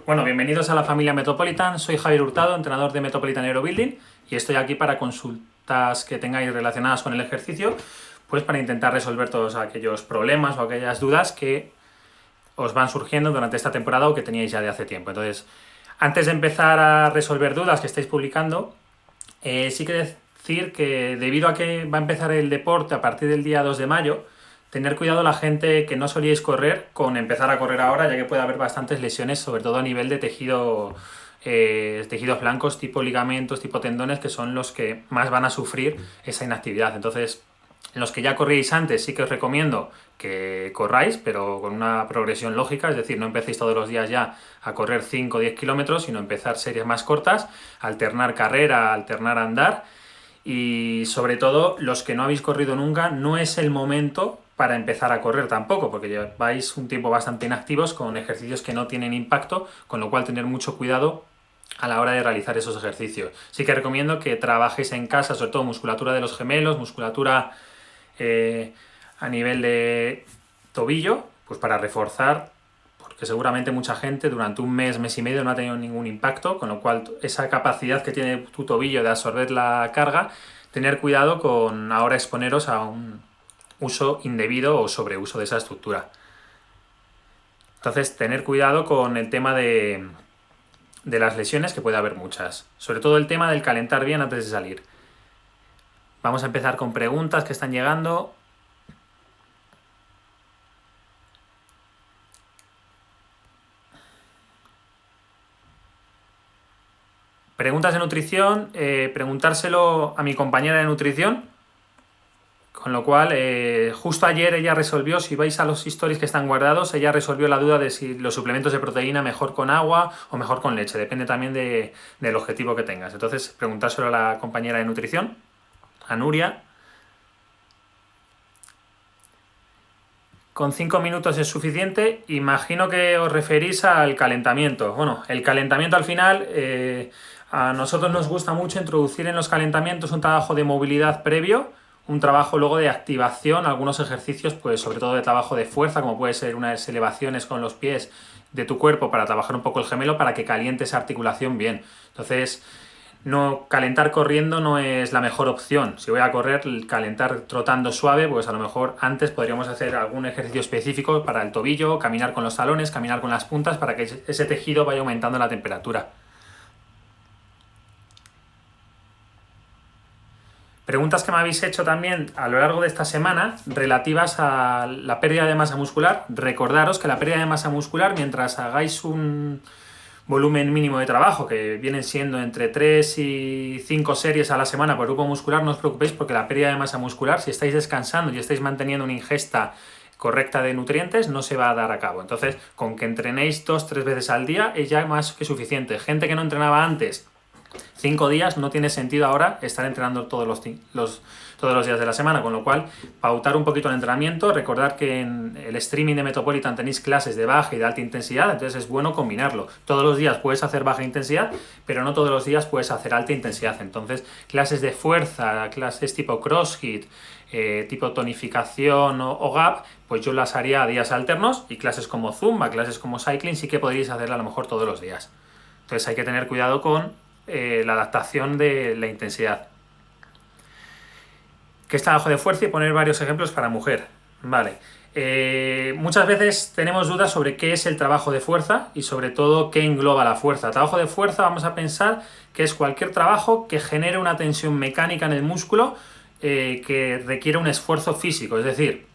Bueno, bienvenidos a la familia Metropolitan. Soy Javier Hurtado, entrenador de Metropolitan Aerobuilding, y estoy aquí para consultas que tengáis relacionadas con el ejercicio, pues para intentar resolver todos aquellos problemas o aquellas dudas que os van surgiendo durante esta temporada o que teníais ya de hace tiempo. Entonces, antes de empezar a resolver dudas que estáis publicando, sí que decir que debido a que va a empezar el deporte a partir del día 2 de mayo, tener cuidado la gente que no solíais correr con empezar a correr ahora, ya que puede haber bastantes lesiones, sobre todo a nivel de tejido, tejidos blancos, tipo ligamentos, tipo tendones, que son los que más van a sufrir esa inactividad. Entonces, los que ya corríais antes, sí que os recomiendo que corráis, pero con una progresión lógica, es decir, no empecéis todos los días ya a correr 5 o 10 kilómetros, sino empezar series más cortas, alternar carrera, alternar andar. Y sobre todo, los que no habéis corrido nunca, no es el momento para empezar a correr tampoco, porque lleváis un tiempo bastante inactivos con ejercicios que no tienen impacto, con lo cual tener mucho cuidado a la hora de realizar esos ejercicios. Sí que recomiendo que trabajéis en casa, sobre todo musculatura de los gemelos, musculatura a nivel de tobillo, pues para reforzar, porque seguramente mucha gente durante un mes, mes y medio no ha tenido ningún impacto, con lo cual esa capacidad que tiene tu tobillo de absorber la carga, tener cuidado con ahora exponeros a un uso indebido o sobreuso de esa estructura. Entonces, tener cuidado con el tema de las lesiones, que puede haber muchas. Sobre todo el tema del calentar bien antes de salir. Vamos a empezar con preguntas que están llegando. Preguntas de nutrición, preguntárselo a mi compañera de nutrición, con lo cual justo ayer ella resolvió, si vais a los stories que están guardados, ella resolvió la duda de si los suplementos de proteína mejor con agua o mejor con leche, depende también del objetivo que tengas. Entonces, preguntárselo a la compañera de nutrición, a Nuria. Con 5 minutos es suficiente. Imagino que os referís al calentamiento. Bueno, el calentamiento al final, a nosotros nos gusta mucho introducir en los calentamientos un trabajo de movilidad previo, un trabajo luego de activación, algunos ejercicios, pues sobre todo de trabajo de fuerza, como puede ser unas elevaciones con los pies de tu cuerpo para trabajar un poco el gemelo, para que caliente esa articulación bien. Entonces, no calentar corriendo no es la mejor opción. Si voy a correr, calentar trotando suave, pues a lo mejor antes podríamos hacer algún ejercicio específico para el tobillo, caminar con los talones, caminar con las puntas, para que ese tejido vaya aumentando la temperatura. Preguntas que me habéis hecho también a lo largo de esta semana relativas a la pérdida de masa muscular. Recordaros que la pérdida de masa muscular, mientras hagáis un volumen mínimo de trabajo, que vienen siendo entre 3 y 5 series a la semana por grupo muscular, no os preocupéis, porque la pérdida de masa muscular, si estáis descansando y estáis manteniendo una ingesta correcta de nutrientes, no se va a dar a cabo. Entonces, con que entrenéis 2-3 veces al día es ya más que suficiente. Gente que no entrenaba antes 5 días, no tiene sentido ahora estar entrenando todos los días de la semana, con lo cual pautar un poquito el entrenamiento. Recordad que en el streaming de Metropolitan tenéis clases de baja y de alta intensidad, entonces es bueno combinarlo. Todos los días puedes hacer baja intensidad, pero no todos los días puedes hacer alta intensidad. Entonces, clases de fuerza, clases tipo CrossFit, tipo tonificación o gap, pues yo las haría a días alternos, y clases como Zumba, clases como Cycling sí que podríais hacerla a lo mejor todos los días. Entonces hay que tener cuidado con la adaptación de la intensidad. ¿Qué es trabajo de fuerza? Y poner varios ejemplos para mujer. Vale. Muchas veces tenemos dudas sobre qué es el trabajo de fuerza y sobre todo qué engloba la fuerza. Trabajo de fuerza, vamos a pensar que es cualquier trabajo que genere una tensión mecánica en el músculo que requiere un esfuerzo físico. Es decir,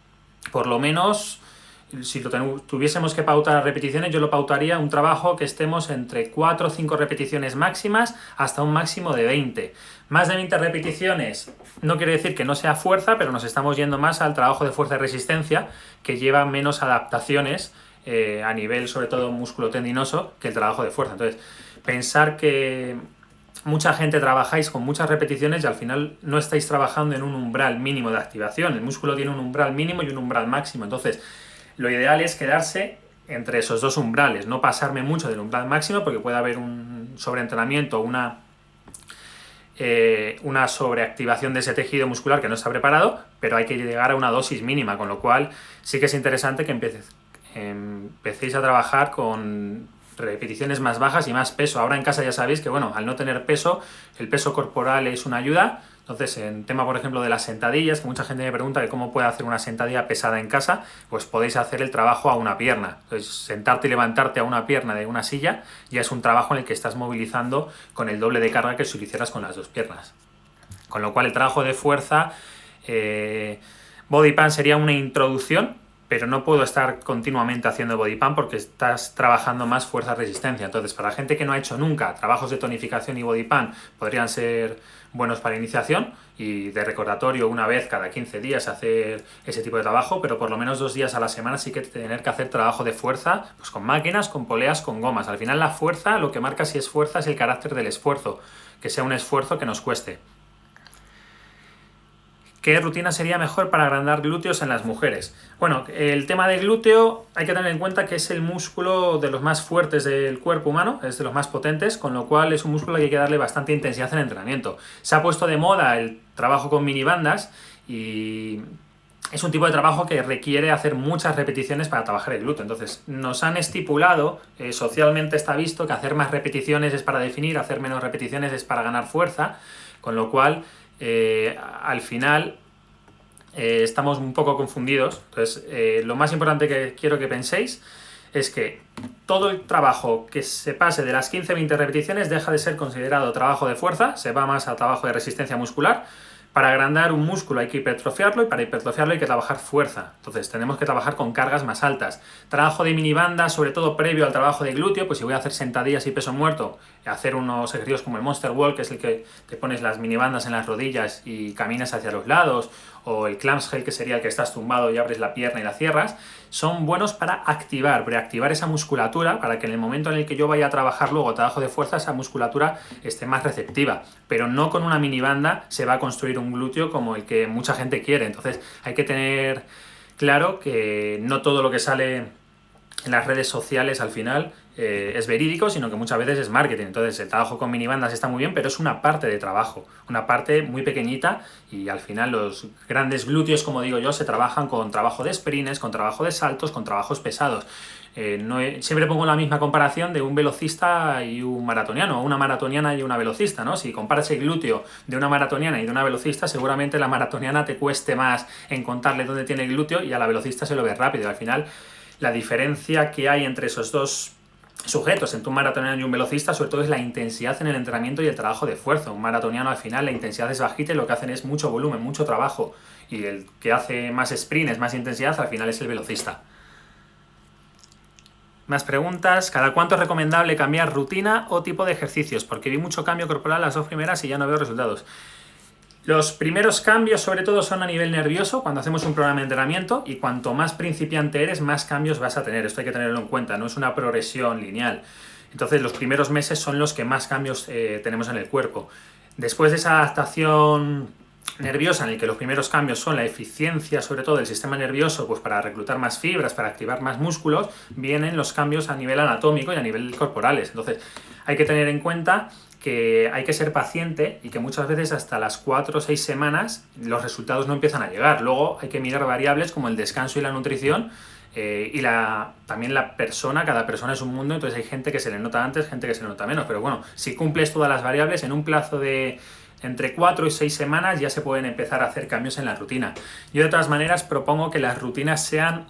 por lo menos, si tuviésemos que pautar repeticiones, yo lo pautaría un trabajo que estemos entre 4 o 5 repeticiones máximas hasta un máximo de 20. Más de 20 repeticiones no quiere decir que no sea fuerza, pero nos estamos yendo más al trabajo de fuerza y resistencia, que lleva menos adaptaciones a nivel, sobre todo, músculo tendinoso, que el trabajo de fuerza. Entonces, pensar que mucha gente trabajáis con muchas repeticiones y al final no estáis trabajando en un umbral mínimo de activación. El músculo tiene un umbral mínimo y un umbral máximo. Entonces, lo ideal es quedarse entre esos dos umbrales, no pasarme mucho del umbral máximo, porque puede haber un sobreentrenamiento, una sobreactivación de ese tejido muscular que no está preparado, pero hay que llegar a una dosis mínima, con lo cual sí que es interesante que empecéis a trabajar con repeticiones más bajas y más peso. Ahora en casa ya sabéis que, bueno, al no tener peso, el peso corporal es una ayuda. Entonces, en tema, por ejemplo, de las sentadillas, que mucha gente me pregunta que cómo puede hacer una sentadilla pesada en casa, pues podéis hacer el trabajo a una pierna. Entonces, sentarte y levantarte a una pierna de una silla ya es un trabajo en el que estás movilizando con el doble de carga que si lo hicieras con las dos piernas. Con lo cual, el trabajo de fuerza, body pump sería una introducción, pero no puedo estar continuamente haciendo body pump porque estás trabajando más fuerza-resistencia. Entonces, para la gente que no ha hecho nunca trabajos de tonificación y body pump, podrían ser buenos para iniciación y de recordatorio una vez cada 15 días hacer ese tipo de trabajo, pero por lo menos 2 días a la semana sí que tener que hacer trabajo de fuerza, pues con máquinas, con poleas, con gomas. Al final la fuerza, lo que marca si es fuerza es el carácter del esfuerzo, que sea un esfuerzo que nos cueste. ¿Qué rutina sería mejor para agrandar glúteos en las mujeres? Bueno, el tema del glúteo hay que tener en cuenta que es el músculo de los más fuertes del cuerpo humano, es de los más potentes, con lo cual es un músculo que hay que darle bastante intensidad en el entrenamiento. Se ha puesto de moda el trabajo con minibandas y es un tipo de trabajo que requiere hacer muchas repeticiones para trabajar el glúteo. Entonces, nos han estipulado, socialmente está visto, que hacer más repeticiones es para definir, hacer menos repeticiones es para ganar fuerza, con lo cual al final estamos un poco confundidos. Entonces, lo más importante que quiero que penséis es que todo el trabajo que se pase de las 15-20 repeticiones deja de ser considerado trabajo de fuerza, se va más a trabajo de resistencia muscular. Para agrandar un músculo hay que hipertrofiarlo y para hipertrofiarlo hay que trabajar fuerza. Entonces tenemos que trabajar con cargas más altas. Trabajo de minibanda, sobre todo previo al trabajo de glúteo, pues si voy a hacer sentadillas y peso muerto, hacer unos ejercicios como el Monster Walk, que es el que te pones las minibandas en las rodillas y caminas hacia los lados, o el Clamshell, que sería el que estás tumbado y abres la pierna y la cierras, son buenos para reactivar esa musculatura, para que en el momento en el que yo vaya a trabajar luego trabajo de fuerza, esa musculatura esté más receptiva. Pero no con una minibanda se va a construir un glúteo como el que mucha gente quiere. Entonces hay que tener claro que no todo lo que sale en las redes sociales al final es verídico, sino que muchas veces es marketing. Entonces el trabajo con minibandas está muy bien, pero es una parte de trabajo, una parte muy pequeñita, y al final los grandes glúteos, como digo yo, se trabajan con trabajo de sprints, con trabajo de saltos, con trabajos pesados. Siempre pongo la misma comparación de un velocista y un maratoniano, o una maratoniana y una velocista, ¿no? Si comparas el glúteo de una maratoniana y de una velocista, seguramente la maratoniana te cueste más encontrarle dónde tiene el glúteo y a la velocista se lo ve rápido. Al final, la diferencia que hay entre esos dos sujetos, entre un maratoniano y un velocista, sobre todo es la intensidad en el entrenamiento y el trabajo de fuerza. Un maratoniano al final la intensidad es bajita y lo que hacen es mucho volumen, mucho trabajo, y el que hace más sprints, más intensidad, al final es el velocista. Más preguntas. ¿Cada cuánto es recomendable cambiar rutina o tipo de ejercicios? Porque vi mucho cambio corporal las 2 primeras y ya no veo resultados. Los primeros cambios sobre todo son a nivel nervioso cuando hacemos un programa de entrenamiento, y cuanto más principiante eres, más cambios vas a tener. Esto hay que tenerlo en cuenta, no es una progresión lineal. Entonces los primeros meses son los que más cambios tenemos en el cuerpo. Después de esa adaptación nerviosa, en el que los primeros cambios son la eficiencia sobre todo del sistema nervioso, pues para reclutar más fibras, para activar más músculos, vienen los cambios a nivel anatómico y a nivel corporales. Entonces hay que tener en cuenta que hay que ser paciente y que muchas veces hasta las 4 o 6 semanas los resultados no empiezan a llegar. Luego hay que mirar variables como el descanso y la nutrición, y también la persona. Cada persona es un mundo, entonces hay gente que se le nota antes, gente que se le nota menos, pero bueno, si cumples todas las variables en un plazo de entre 4 y 6 semanas ya se pueden empezar a hacer cambios en la rutina. Yo de todas maneras propongo que las rutinas sean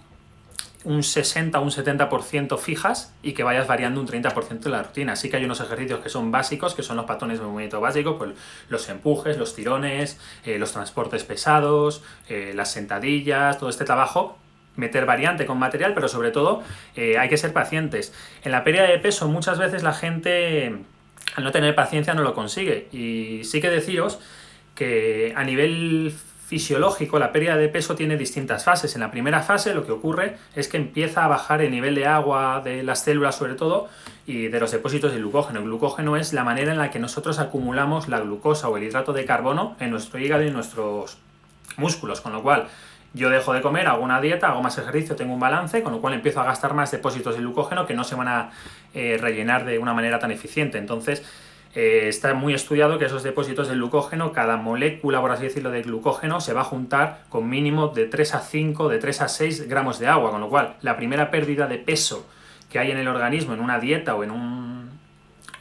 un 60 o un 70% fijas y que vayas variando un 30% de la rutina. Sí que hay unos ejercicios que son básicos, que son los patrones de movimiento básicos, pues los empujes, los tirones, los transportes pesados, las sentadillas, todo este trabajo. Meter variante con material, pero sobre todo hay que ser pacientes. En la pérdida de peso muchas veces la gente, al no tener paciencia, no lo consigue. Y sí que deciros que a nivel fisiológico la pérdida de peso tiene distintas fases. En la primera fase lo que ocurre es que empieza a bajar el nivel de agua de las células sobre todo y de los depósitos de glucógeno. El glucógeno es la manera en la que nosotros acumulamos la glucosa o el hidrato de carbono en nuestro hígado y en nuestros músculos, con lo cual yo dejo de comer, hago una dieta, hago más ejercicio, tengo un balance, con lo cual empiezo a gastar más depósitos de glucógeno que no se van a rellenar de una manera tan eficiente. Entonces está muy estudiado que esos depósitos de glucógeno, cada molécula, por así decirlo, de glucógeno se va a juntar con mínimo de 3 a 5, de 3 a 6 gramos de agua, con lo cual la primera pérdida de peso que hay en el organismo, en una dieta o en un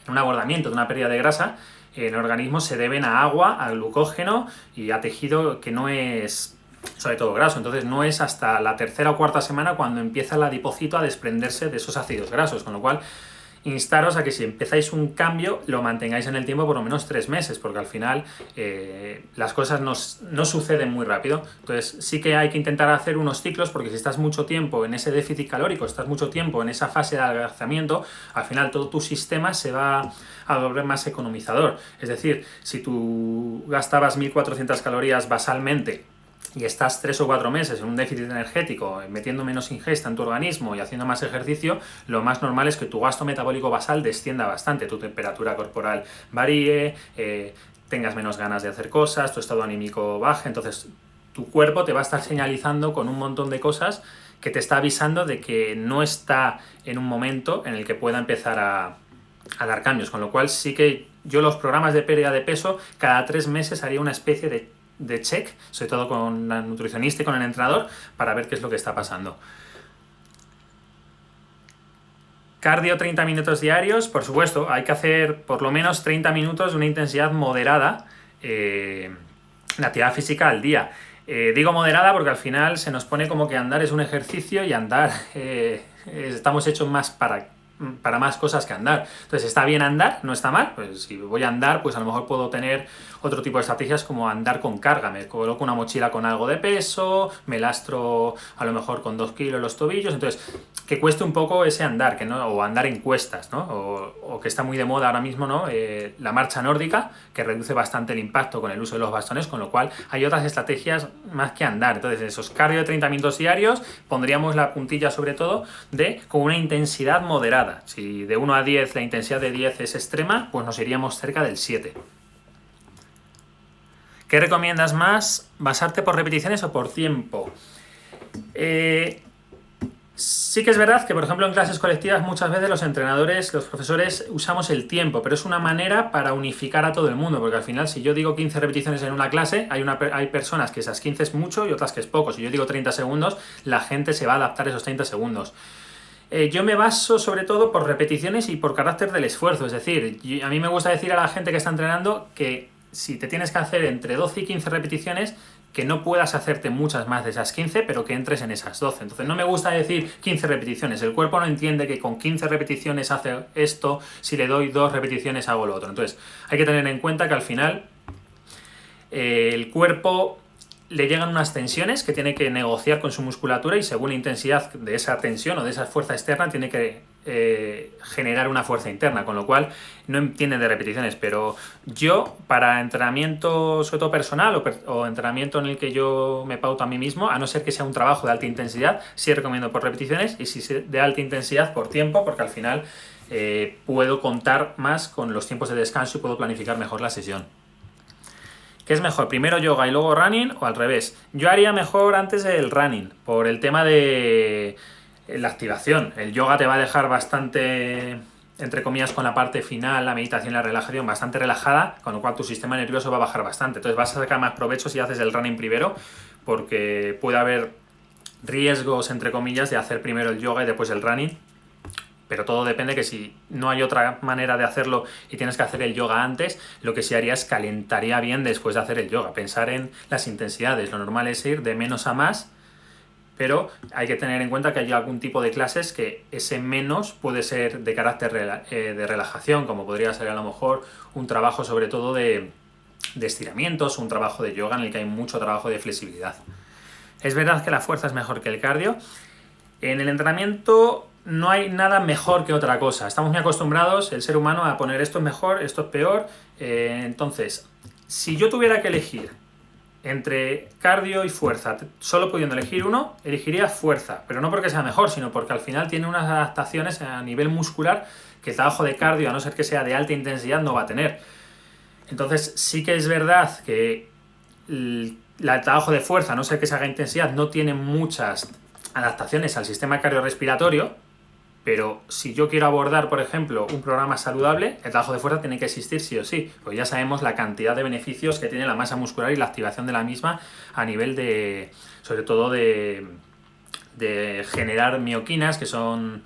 abordamiento de una pérdida de grasa, en el organismo se deben a agua, a glucógeno y a tejido que no es, sobre todo graso. Entonces no es hasta la tercera o cuarta semana cuando empieza el adipocito a desprenderse de esos ácidos grasos, con lo cual instaros a que si empezáis un cambio lo mantengáis en el tiempo por lo menos 3 meses, porque al final las cosas no suceden muy rápido. Entonces sí que hay que intentar hacer unos ciclos, porque si estás mucho tiempo en ese déficit calórico, estás mucho tiempo en esa fase de adelgazamiento, al final todo tu sistema se va a volver más economizador. Es decir, si tú gastabas 1400 calorías basalmente y estás 3 o 4 meses en un déficit energético, metiendo menos ingesta en tu organismo y haciendo más ejercicio, lo más normal es que tu gasto metabólico basal descienda bastante, tu temperatura corporal varíe, tengas menos ganas de hacer cosas, tu estado anímico baje. Entonces tu cuerpo te va a estar señalizando con un montón de cosas que te está avisando de que no está en un momento en el que pueda empezar a dar cambios, con lo cual sí que yo los programas de pérdida de peso cada 3 meses haría una especie de check, sobre todo con la nutricionista y con el entrenador, para ver qué es lo que está pasando. Cardio 30 minutos diarios, por supuesto, hay que hacer por lo menos 30 minutos de una intensidad moderada de actividad física al día. Digo moderada porque al final se nos pone como que andar es un ejercicio y andar estamos hechos más para más cosas que andar. Entonces está bien andar, no está mal. Pues si voy a andar, pues a lo mejor puedo tener otro tipo de estrategias como andar con carga. Me coloco una mochila con algo de peso, me lastro a lo mejor con 2 kilos los tobillos. Entonces, que cueste un poco ese andar, que no, o andar en cuestas, ¿no? O que está muy de moda ahora mismo, ¿no? La marcha nórdica, que reduce bastante el impacto con el uso de los bastones, con lo cual hay otras estrategias más que andar. Entonces, esos cardio de 30 minutos diarios, pondríamos la puntilla sobre todo con una intensidad moderada. Si de 1 a 10 la intensidad de 10 es extrema, pues nos iríamos cerca del 7. ¿Qué recomiendas más? ¿Basarte por repeticiones o por tiempo? Sí que es verdad que, por ejemplo, en clases colectivas muchas veces los entrenadores, los profesores, usamos el tiempo, pero es una manera para unificar a todo el mundo, porque al final si yo digo 15 repeticiones en una clase, hay personas que esas 15 es mucho y otras que es poco. Si yo digo 30 segundos, la gente se va a adaptar a esos 30 segundos. Yo me baso sobre todo por repeticiones y por carácter del esfuerzo. Es decir, a mí me gusta decir a la gente que está entrenando que si te tienes que hacer entre 12 y 15 repeticiones, que no puedas hacerte muchas más de esas 15, pero que entres en esas 12. Entonces no me gusta decir 15 repeticiones. El cuerpo no entiende que con 15 repeticiones hace esto, si le doy 2 repeticiones hago lo otro. Entonces hay que tener en cuenta que al final el cuerpo le llegan unas tensiones que tiene que negociar con su musculatura y según la intensidad de esa tensión o de esa fuerza externa tiene que generar una fuerza interna, con lo cual no entiende de repeticiones. Pero yo, para entrenamiento sobre todo personal o entrenamiento en el que yo me pauto a mí mismo, a no ser que sea un trabajo de alta intensidad, sí recomiendo por repeticiones, y si es de alta intensidad por tiempo, porque al final puedo contar más con los tiempos de descanso y puedo planificar mejor la sesión. ¿Qué es mejor? ¿Primero yoga y luego running o al revés? Yo haría mejor antes el running, por el tema de la activación. El yoga te va a dejar bastante, entre comillas, con la parte final, la meditación y la relajación, bastante relajada, con lo cual tu sistema nervioso va a bajar bastante. Entonces vas a sacar más provecho si haces el running primero, porque puede haber riesgos, entre comillas, de hacer primero el yoga y después el running. Pero todo depende, que si no hay otra manera de hacerlo y tienes que hacer el yoga antes, lo que sí haría es calentaría bien después de hacer el yoga. Pensar en las intensidades. Lo normal es ir de menos a más, pero hay que tener en cuenta que hay algún tipo de clases que ese menos puede ser de carácter de relajación, como podría ser a lo mejor un trabajo sobre todo de estiramientos, un trabajo de yoga en el que hay mucho trabajo de flexibilidad. Es verdad que la fuerza es mejor que el cardio. En el entrenamiento no hay nada mejor que otra cosa. Estamos muy acostumbrados, el ser humano, a poner esto es mejor, esto es peor. Entonces, si yo tuviera que elegir entre cardio y fuerza, solo pudiendo elegir uno, elegiría fuerza. Pero no porque sea mejor, sino porque al final tiene unas adaptaciones a nivel muscular que el trabajo de cardio, a no ser que sea de alta intensidad, no va a tener. Entonces, sí que es verdad que el trabajo de fuerza, a no ser que se haga intensidad, no tiene muchas adaptaciones al sistema cardiorrespiratorio, pero si yo quiero abordar, por ejemplo, un programa saludable, el trabajo de fuerza tiene que existir sí o sí, porque ya sabemos la cantidad de beneficios que tiene la masa muscular y la activación de la misma a nivel de, sobre todo de generar mioquinas, que son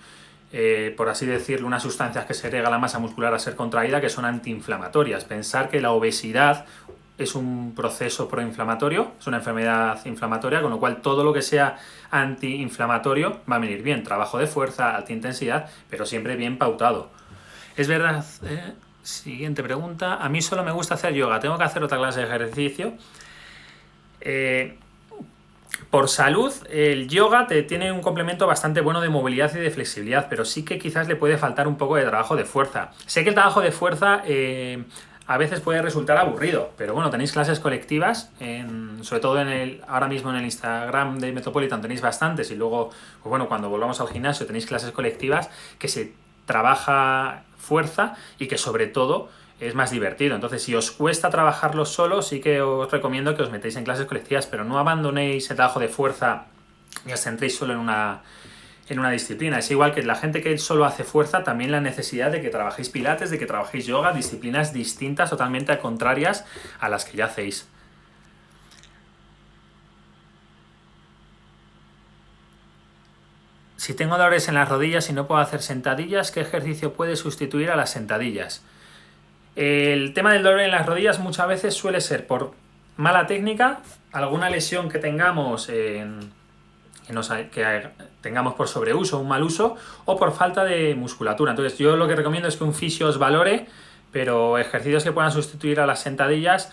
por así decirlo, unas sustancias que segrega la masa muscular a ser contraída que son antiinflamatorias. Pensar que la obesidad es un proceso proinflamatorio, es una enfermedad inflamatoria, con lo cual todo lo que sea antiinflamatorio va a venir bien. Trabajo de fuerza, alta intensidad, pero siempre bien pautado. Es verdad, siguiente pregunta. A mí solo me gusta hacer yoga, tengo que hacer otra clase de ejercicio. Por salud, el yoga tiene un complemento bastante bueno de movilidad y de flexibilidad, pero sí que quizás le puede faltar un poco de trabajo de fuerza. Sé que el trabajo de fuerza a veces puede resultar aburrido, pero bueno, tenéis clases colectivas, sobre todo ahora mismo en el Instagram de Metropolitan tenéis bastantes, y luego, pues bueno, cuando volvamos al gimnasio tenéis clases colectivas que se trabaja fuerza y que sobre todo es más divertido. Entonces, si os cuesta trabajarlo solo, sí que os recomiendo que os metéis en clases colectivas, pero no abandonéis el trabajo de fuerza y os centréis solo en una disciplina. Es igual que la gente que solo hace fuerza, también la necesidad de que trabajéis pilates, de que trabajéis yoga, disciplinas distintas, totalmente contrarias a las que ya hacéis. Si tengo dolores en las rodillas y no puedo hacer sentadillas, ¿qué ejercicio puede sustituir a las sentadillas? El tema del dolor en las rodillas muchas veces suele ser por mala técnica, alguna lesión que tengamos que tengamos por sobreuso o un mal uso, o por falta de musculatura. Entonces yo lo que recomiendo es que un fisio os valore, pero ejercicios que puedan sustituir a las sentadillas,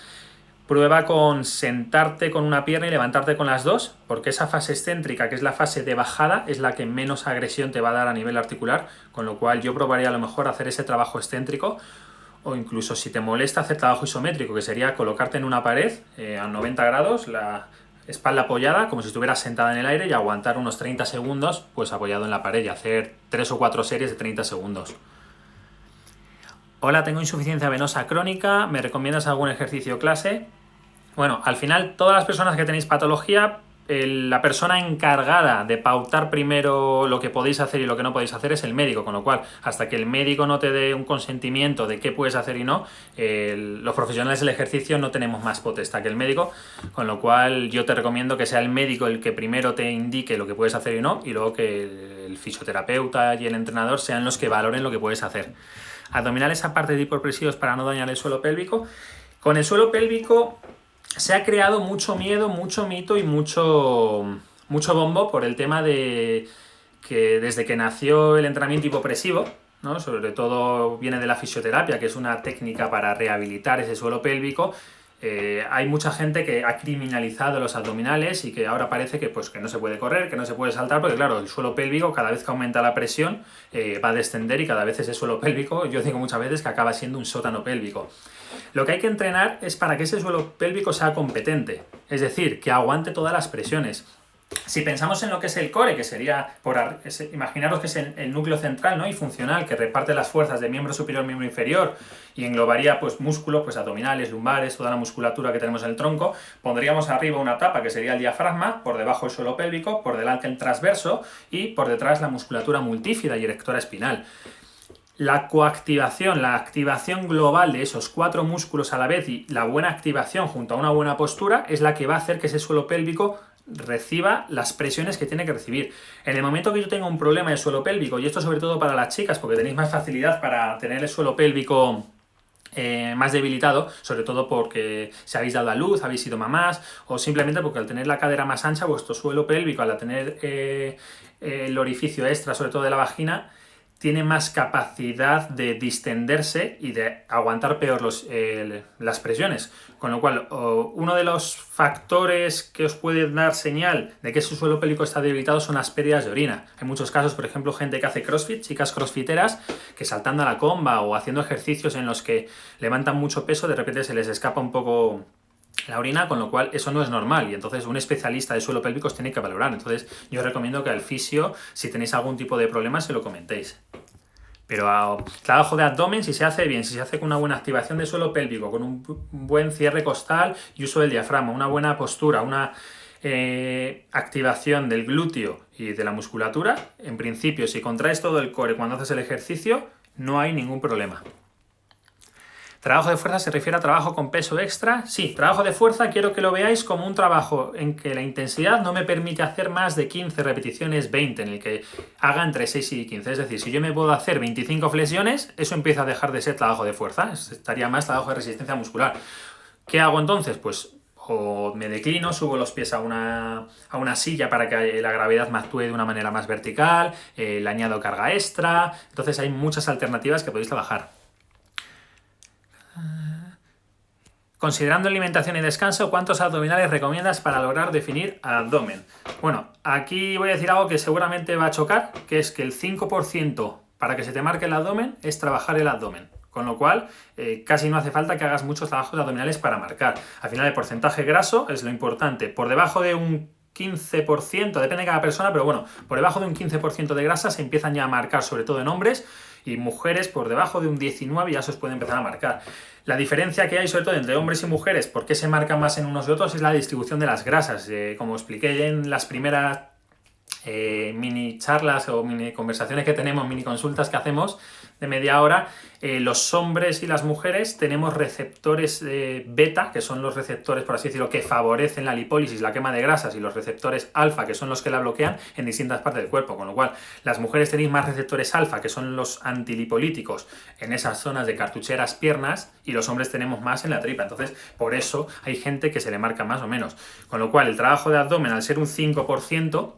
prueba con sentarte con una pierna y levantarte con las dos, porque esa fase excéntrica, que es la fase de bajada, es la que menos agresión te va a dar a nivel articular, con lo cual yo probaría a lo mejor hacer ese trabajo excéntrico, o incluso si te molesta hacer trabajo isométrico, que sería colocarte en una pared a 90 grados, la espalda apoyada, como si estuvieras sentada en el aire, y aguantar unos 30 segundos pues apoyado en la pared y hacer 3 o 4 series de 30 segundos. Hola, tengo insuficiencia venosa crónica, ¿me recomiendas algún ejercicio clase? Bueno, al final todas las personas que tenéis patología, la persona encargada de pautar primero lo que podéis hacer y lo que no podéis hacer es el médico, con lo cual hasta que el médico no te dé un consentimiento de qué puedes hacer y no, los profesionales del ejercicio no tenemos más potestad que el médico, con lo cual yo te recomiendo que sea el médico el que primero te indique lo que puedes hacer y no, y luego que el fisioterapeuta y el entrenador sean los que valoren lo que puedes hacer. Abdominales aparte de hipopresivos para no dañar el suelo pélvico. Con el suelo pélvico se ha creado mucho miedo, mucho mito y mucho bombo por el tema de que desde que nació el entrenamiento hipopresivo, ¿no? Sobre todo viene de la fisioterapia, que es una técnica para rehabilitar ese suelo pélvico. Hay mucha gente que ha criminalizado los abdominales y que ahora parece que no se puede correr, que no se puede saltar, porque claro, el suelo pélvico cada vez que aumenta la presión va a descender, y cada vez ese suelo pélvico, yo digo muchas veces que acaba siendo un sótano pélvico. Lo que hay que entrenar es para que ese suelo pélvico sea competente, es decir, que aguante todas las presiones. Si pensamos en lo que es el core, que sería, imaginaros que es el núcleo central, ¿no? Y funcional, que reparte las fuerzas de miembro superior, miembro inferior, y englobaría pues músculos, pues abdominales, lumbares, toda la musculatura que tenemos en el tronco. Pondríamos arriba una tapa que sería el diafragma, por debajo el suelo pélvico, por delante el transverso y por detrás la musculatura multífida y erectora espinal. La coactivación, la activación global de esos 4 músculos a la vez y la buena activación junto a una buena postura es la que va a hacer que ese suelo pélvico reciba las presiones que tiene que recibir. En el momento que yo tenga un problema de suelo pélvico, y esto sobre todo para las chicas, porque tenéis más facilidad para tener el suelo pélvico más debilitado, sobre todo porque si habéis dado a luz, habéis sido mamás, o simplemente porque al tener la cadera más ancha, vuestro suelo pélvico, al tener el orificio extra, sobre todo de la vagina, tiene más capacidad de distenderse y de aguantar peor las presiones. Con lo cual, uno de los factores que os puede dar señal de que su suelo pélvico está debilitado son las pérdidas de orina. Hay muchos casos, por ejemplo, gente que hace crossfit, chicas crossfiteras, que saltando a la comba o haciendo ejercicios en los que levantan mucho peso, de repente se les escapa un poco la orina, con lo cual eso no es normal, y entonces un especialista de suelo pélvico os tiene que valorar. Entonces yo os recomiendo que al fisio, si tenéis algún tipo de problema, se lo comentéis. Pero trabajo de abdomen, si se hace bien, si se hace con una buena activación de suelo pélvico, con un buen cierre costal y uso del diafragma, una buena postura, una activación del glúteo y de la musculatura, en principio, si contraes todo el core cuando haces el ejercicio, no hay ningún problema. ¿Trabajo de fuerza se refiere a trabajo con peso extra? Sí, trabajo de fuerza quiero que lo veáis como un trabajo en que la intensidad no me permite hacer más de 15 repeticiones, 20, en el que haga entre 6 y 15. Es decir, si yo me puedo hacer 25 flexiones, eso empieza a dejar de ser trabajo de fuerza, estaría más trabajo de resistencia muscular. ¿Qué hago entonces? Pues o me declino, subo los pies a una silla para que la gravedad me actúe de una manera más vertical, le añado carga extra. Entonces hay muchas alternativas que podéis trabajar. Considerando alimentación y descanso, ¿cuántos abdominales recomiendas para lograr definir abdomen? Bueno, aquí voy a decir algo que seguramente va a chocar, que es que el 5% para que se te marque el abdomen es trabajar el abdomen. Con lo cual, casi no hace falta que hagas muchos trabajos abdominales para marcar. Al final, el porcentaje graso es lo importante. Por debajo de un 15%, depende de cada persona, pero bueno, por debajo de un 15% de grasa se empiezan ya a marcar, sobre todo en hombres, y mujeres por debajo de un 19% ya se os puede empezar a marcar. La diferencia que hay, sobre todo entre hombres y mujeres, por qué se marcan más en unos y otros, es la distribución de las grasas. Como expliqué en las primeras mini charlas o mini conversaciones que tenemos, mini consultas que hacemos de media hora, los hombres y las mujeres tenemos receptores beta, que son los receptores, por así decirlo, que favorecen la lipólisis, la quema de grasas, y los receptores alfa, que son los que la bloquean en distintas partes del cuerpo, con lo cual las mujeres tenéis más receptores alfa, que son los antilipolíticos, en esas zonas de cartucheras, piernas, y los hombres tenemos más en la tripa. Entonces, por eso hay gente que se le marca más o menos. Con lo cual, el trabajo de abdomen, al ser un 5%,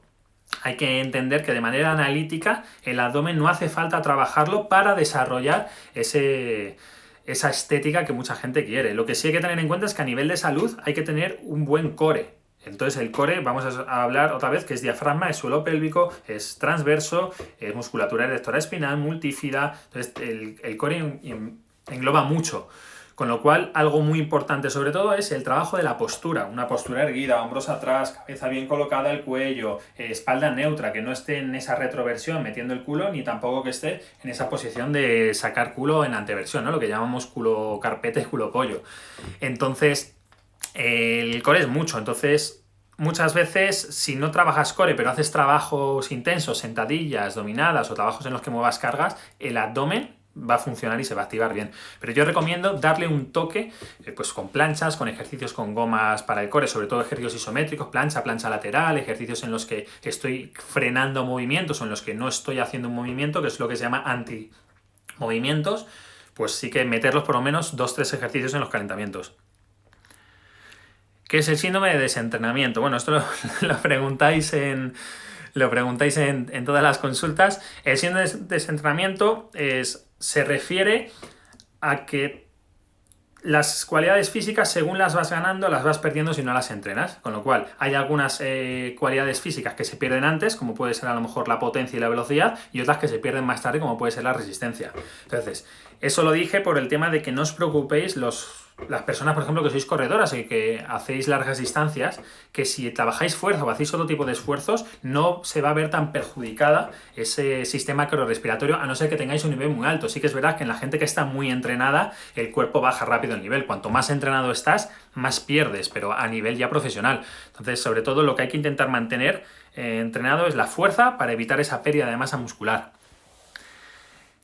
hay que entender que de manera analítica el abdomen no hace falta trabajarlo para desarrollar esa estética que mucha gente quiere. Lo que sí hay que tener en cuenta es que a nivel de salud hay que tener un buen core. Entonces el core, vamos a hablar otra vez, que es diafragma, es suelo pélvico, es transverso, es musculatura erectora espinal, multífida. Entonces el core engloba mucho. Con lo cual, algo muy importante sobre todo es el trabajo de la postura. Una postura erguida, hombros atrás, cabeza bien colocada al cuello, espalda neutra, que no esté en esa retroversión metiendo el culo, ni tampoco que esté en esa posición de sacar culo en anteversión, ¿no? Lo que llamamos culo carpete, culo pollo. Entonces, el core es mucho. Entonces, muchas veces, si no trabajas core, pero haces trabajos intensos, sentadillas, dominadas o trabajos en los que muevas cargas, el abdomen va a funcionar y se va a activar bien. Pero yo recomiendo darle un toque pues con planchas, con ejercicios con gomas para el core, sobre todo ejercicios isométricos, plancha lateral, ejercicios en los que estoy frenando movimientos o en los que no estoy haciendo un movimiento, que es lo que se llama anti-movimientos, pues sí que meterlos por lo menos 2-3 ejercicios en los calentamientos. ¿Qué es el síndrome de desentrenamiento? Bueno, esto lo preguntáis en todas las consultas. El síndrome de desentrenamiento se refiere a que las cualidades físicas, según las vas ganando, las vas perdiendo si no las entrenas. Con lo cual, hay algunas cualidades físicas que se pierden antes, como puede ser a lo mejor la potencia y la velocidad, y otras que se pierden más tarde, como puede ser la resistencia. Entonces, eso lo dije por el tema de que no os preocupéis las personas, por ejemplo, que sois corredoras y que hacéis largas distancias, que si trabajáis fuerza o hacéis otro tipo de esfuerzos, no se va a ver tan perjudicada ese sistema cardiorrespiratorio, a no ser que tengáis un nivel muy alto. Sí que es verdad que en la gente que está muy entrenada, el cuerpo baja rápido el nivel. Cuanto más entrenado estás, más pierdes, pero a nivel ya profesional. Entonces, sobre todo, lo que hay que intentar mantener entrenado es la fuerza para evitar esa pérdida de masa muscular.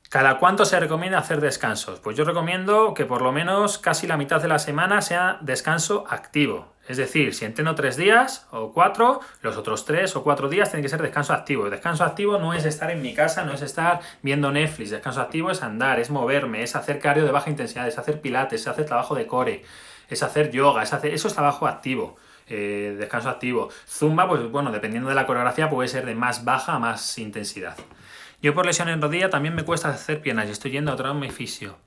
¿Cada cuánto se recomienda hacer descansos? Pues yo recomiendo que por lo menos casi la mitad de la semana sea descanso activo. Es decir, si entreno 3 días o 4, los otros 3 o 4 días tienen que ser descanso activo. El descanso activo no es estar en mi casa, no es estar viendo Netflix. Descanso activo es andar, es moverme, es hacer cardio de baja intensidad, es hacer pilates, es hacer trabajo de core, es hacer yoga, eso es trabajo activo. Descanso activo. Zumba, pues bueno, dependiendo de la coreografía puede ser de más baja a más intensidad. Yo por lesión en rodilla también me cuesta hacer piernas y estoy yendo a otro fisio.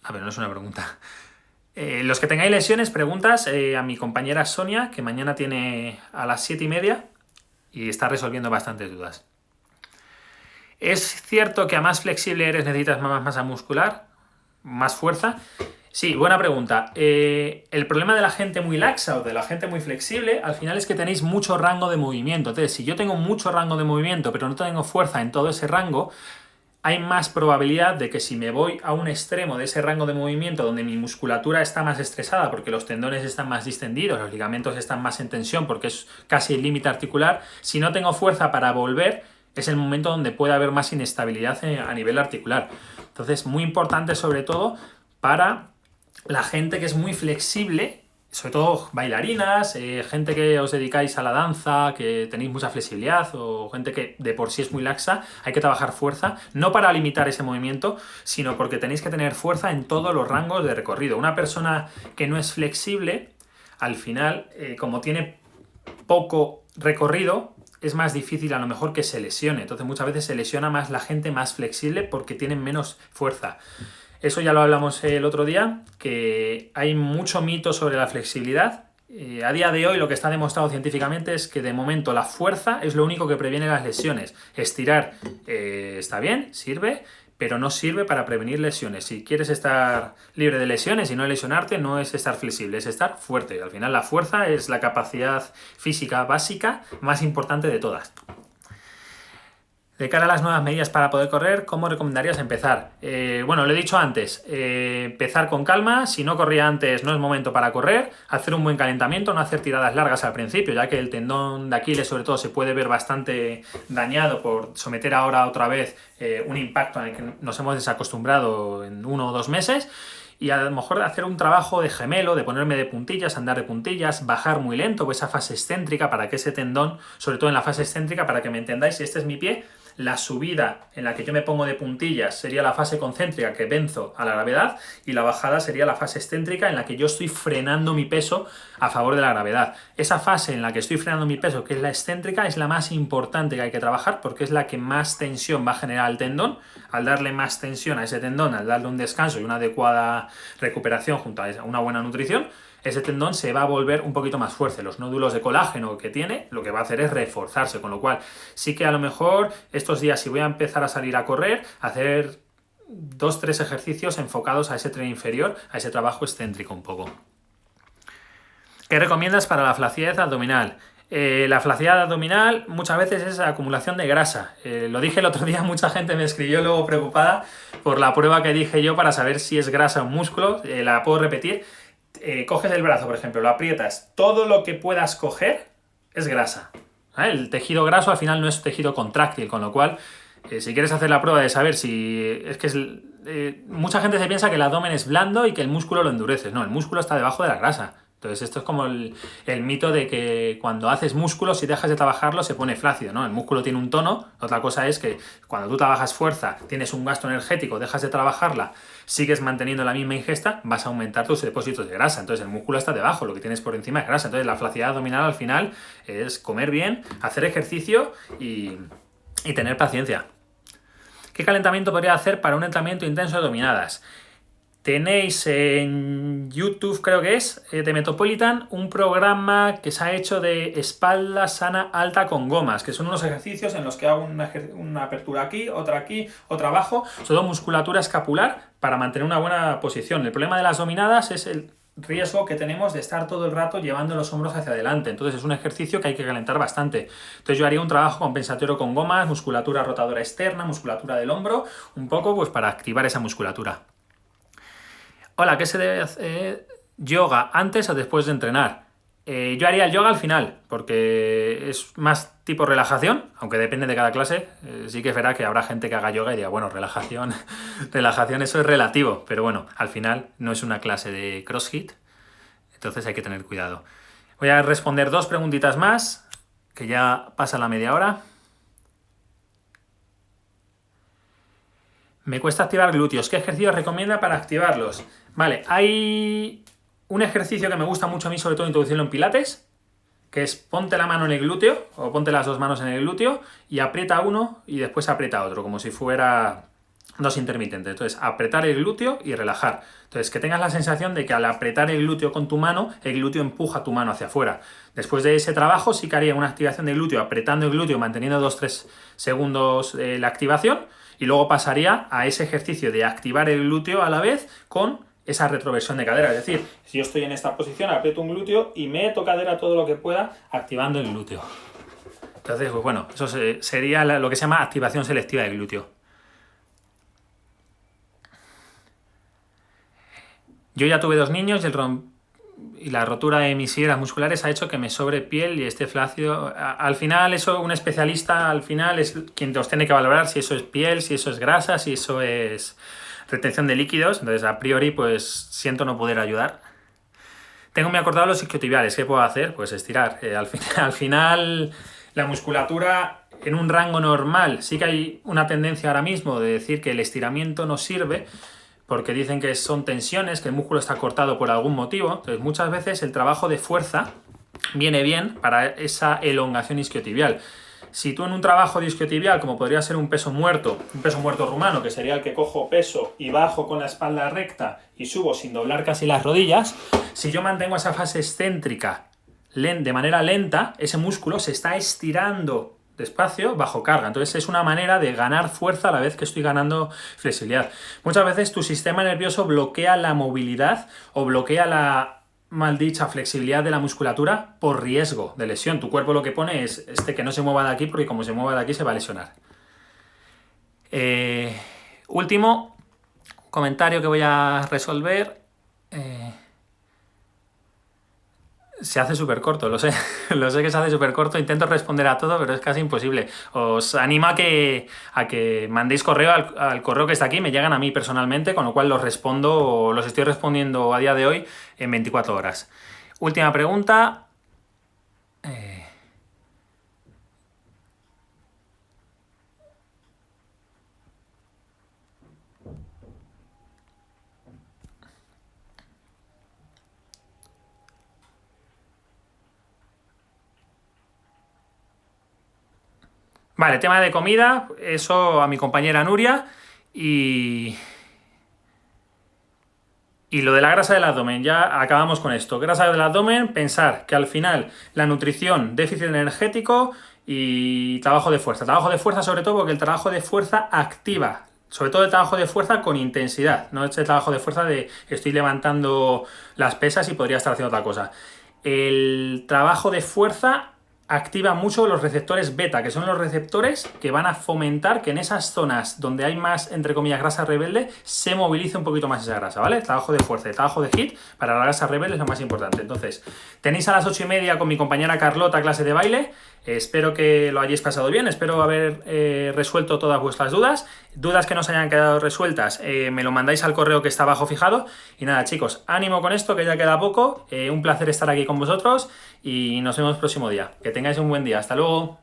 A ver, no es una pregunta. Los que tengáis lesiones, preguntas a mi compañera Sonia, que mañana tiene a las 7:30 y está resolviendo bastantes dudas. ¿Es cierto que a más flexible eres necesitas más masa muscular? ¿Más fuerza? Sí, buena pregunta. El problema de la gente muy laxa o de la gente muy flexible, al final es que tenéis mucho rango de movimiento. Entonces, si yo tengo mucho rango de movimiento, pero no tengo fuerza en todo ese rango, hay más probabilidad de que si me voy a un extremo de ese rango de movimiento donde mi musculatura está más estresada porque los tendones están más distendidos, los ligamentos están más en tensión porque es casi el límite articular, si no tengo fuerza para volver, es el momento donde puede haber más inestabilidad a nivel articular. Entonces, muy importante sobre todo para la gente que es muy flexible, sobre todo bailarinas, gente que os dedicáis a la danza, que tenéis mucha flexibilidad, o gente que de por sí es muy laxa, hay que trabajar fuerza, no para limitar ese movimiento, sino porque tenéis que tener fuerza en todos los rangos de recorrido. Una persona que no es flexible, al final, como tiene poco recorrido, es más difícil a lo mejor que se lesione. Entonces muchas veces se lesiona más la gente más flexible porque tienen menos fuerza. Eso ya lo hablamos el otro día, que hay mucho mito sobre la flexibilidad. A día de hoy lo que está demostrado científicamente es que de momento la fuerza es lo único que previene las lesiones. Estirar está bien, sirve, pero no sirve para prevenir lesiones. Si quieres estar libre de lesiones y no lesionarte, no es estar flexible, es estar fuerte. Al final la fuerza es la capacidad física básica más importante de todas. De cara a las nuevas medidas para poder correr, ¿cómo recomendarías empezar? Bueno, lo he dicho antes, empezar con calma, si no corría antes no es momento para correr, hacer un buen calentamiento, no hacer tiradas largas al principio, ya que el tendón de Aquiles sobre todo se puede ver bastante dañado por someter ahora otra vez un impacto en el que nos hemos desacostumbrado en 1 o 2 meses. Y a lo mejor hacer un trabajo de gemelo, de ponerme de puntillas, andar de puntillas, bajar muy lento, esa fase excéntrica para que ese tendón, sobre todo en la fase excéntrica, para que me entendáis, si este es mi pie, la subida en la que yo me pongo de puntillas sería la fase concéntrica que venzo a la gravedad y la bajada sería la fase excéntrica en la que yo estoy frenando mi peso a favor de la gravedad. Esa fase en la que estoy frenando mi peso, que es la excéntrica, es la más importante que hay que trabajar porque es la que más tensión va a generar el tendón. Al darle más tensión a ese tendón, al darle un descanso y una adecuada recuperación junto a una buena nutrición, ese tendón se va a volver un poquito más fuerte. Los nódulos de colágeno que tiene lo que va a hacer es reforzarse, con lo cual sí que a lo mejor estos días, si voy a empezar a salir a correr, hacer 2-3 ejercicios enfocados a ese tren inferior, a ese trabajo excéntrico un poco. ¿Qué recomiendas para la flacidez abdominal? La flacidez abdominal muchas veces es acumulación de grasa. Lo dije el otro día, mucha gente me escribió luego preocupada por la prueba que dije yo para saber si es grasa o músculo. La puedo repetir. Coges el brazo, por ejemplo, lo aprietas, todo lo que puedas coger es grasa. El tejido graso al final no es tejido contráctil, con lo cual, si quieres hacer la prueba de saber si... es que mucha gente se piensa que el abdomen es blando y que el músculo lo endureces. No, el músculo está debajo de la grasa. Entonces esto es como el mito de que cuando haces músculo, si dejas de trabajarlo, se pone flácido, ¿no? El músculo tiene un tono, otra cosa es que cuando tú trabajas fuerza, tienes un gasto energético, dejas de trabajarla, sigues manteniendo la misma ingesta, vas a aumentar tus depósitos de grasa. Entonces el músculo está debajo, lo que tienes por encima es grasa. Entonces la flacidez abdominal al final es comer bien, hacer ejercicio y tener paciencia. ¿Qué calentamiento podría hacer para un entrenamiento intenso de dominadas? Tenéis en YouTube, creo que es, de Metropolitan, un programa que se ha hecho de espalda sana alta con gomas, que son unos ejercicios en los que hago una apertura aquí, otra abajo, todo musculatura escapular para mantener una buena posición. El problema de las dominadas es el riesgo que tenemos de estar todo el rato llevando los hombros hacia adelante. Entonces es un ejercicio que hay que calentar bastante. Entonces yo haría un trabajo compensatorio con gomas, musculatura rotadora externa, musculatura del hombro, un poco pues para activar esa musculatura. Hola, ¿qué se debe hacer yoga antes o después de entrenar? Yo haría el yoga al final, porque es más tipo relajación, aunque depende de cada clase. Sí que verá que habrá gente que haga yoga y diga, bueno, relajación, eso es relativo, pero bueno, al final no es una clase de CrossFit, entonces hay que tener cuidado. Voy a responder 2 preguntitas más, que ya pasa la media hora. Me cuesta activar glúteos. ¿Qué ejercicios recomienda para activarlos? Vale, hay un ejercicio que me gusta mucho a mí, sobre todo introducirlo en pilates, que es ponte la mano en el glúteo, o ponte las 2 manos en el glúteo, y aprieta uno y después aprieta otro, como si fuera 2 intermitentes. Entonces, apretar el glúteo y relajar. Entonces, que tengas la sensación de que al apretar el glúteo con tu mano, el glúteo empuja tu mano hacia afuera. Después de ese trabajo, sí que haría una activación del glúteo, apretando el glúteo, manteniendo 2-3 segundos la activación, y luego pasaría a ese ejercicio de activar el glúteo a la vez con esa retroversión de cadera. Es decir, si yo estoy en esta posición, aprieto un glúteo y meto cadera todo lo que pueda, activando el glúteo. Entonces, pues bueno, eso sería lo que se llama activación selectiva del glúteo. Yo ya tuve 2 niños y la rotura de mis fibras musculares ha hecho que me sobre piel y esté flácido. Al final, eso, un especialista al final es quien os tiene que valorar si eso es piel, si eso es grasa, si eso es retención de líquidos, entonces a priori pues siento no poder ayudar. Tengo muy acordado los isquiotibiales, ¿qué puedo hacer? Pues estirar. Al final la musculatura en un rango normal, sí que hay una tendencia ahora mismo de decir que el estiramiento no sirve, porque dicen que son tensiones, que el músculo está cortado por algún motivo. Entonces muchas veces el trabajo de fuerza viene bien para esa elongación isquiotibial. Si tú en un trabajo de isquiotibial, como podría ser un peso muerto rumano, que sería el que cojo peso y bajo con la espalda recta y subo sin doblar casi las rodillas, si yo mantengo esa fase excéntrica de manera lenta, ese músculo se está estirando despacio bajo carga. Entonces es una manera de ganar fuerza a la vez que estoy ganando flexibilidad. Muchas veces tu sistema nervioso bloquea la movilidad o bloquea la maldicha flexibilidad de la musculatura por riesgo de lesión. Tu cuerpo lo que pone es que no se mueva de aquí, porque como se mueva de aquí se va a lesionar. Último comentario que voy a resolver. Se hace súper corto, lo sé. Lo sé que se hace súper corto. Intento responder a todo, pero es casi imposible. Os animo a que mandéis correo al correo que está aquí. Me llegan a mí personalmente, con lo cual los estoy respondiendo a día de hoy en 24 horas. Última pregunta. Vale, tema de comida, eso a mi compañera Nuria. Y lo de la grasa del abdomen, ya acabamos con esto. Grasa del abdomen, pensar que al final la nutrición, déficit energético y trabajo de fuerza. Trabajo de fuerza sobre todo porque el trabajo de fuerza activa. Sobre todo el trabajo de fuerza con intensidad, no este trabajo de fuerza de estoy levantando las pesas y podría estar haciendo otra cosa. El trabajo de fuerza activa mucho los receptores beta, que son los receptores que van a fomentar que en esas zonas donde hay más, entre comillas, grasa rebelde, se movilice un poquito más esa grasa, ¿vale? Trabajo de fuerza, trabajo de HIIT para la grasa rebelde es lo más importante. Entonces, tenéis a las 8:30 con mi compañera Carlota clase de baile. Espero que lo hayáis pasado bien, espero haber resuelto todas vuestras dudas. Dudas que no os hayan quedado resueltas, me lo mandáis al correo que está abajo fijado. Y nada, chicos, ánimo con esto, que ya queda poco. Un placer estar aquí con vosotros y nos vemos el próximo día. Que tengáis un buen día. Hasta luego.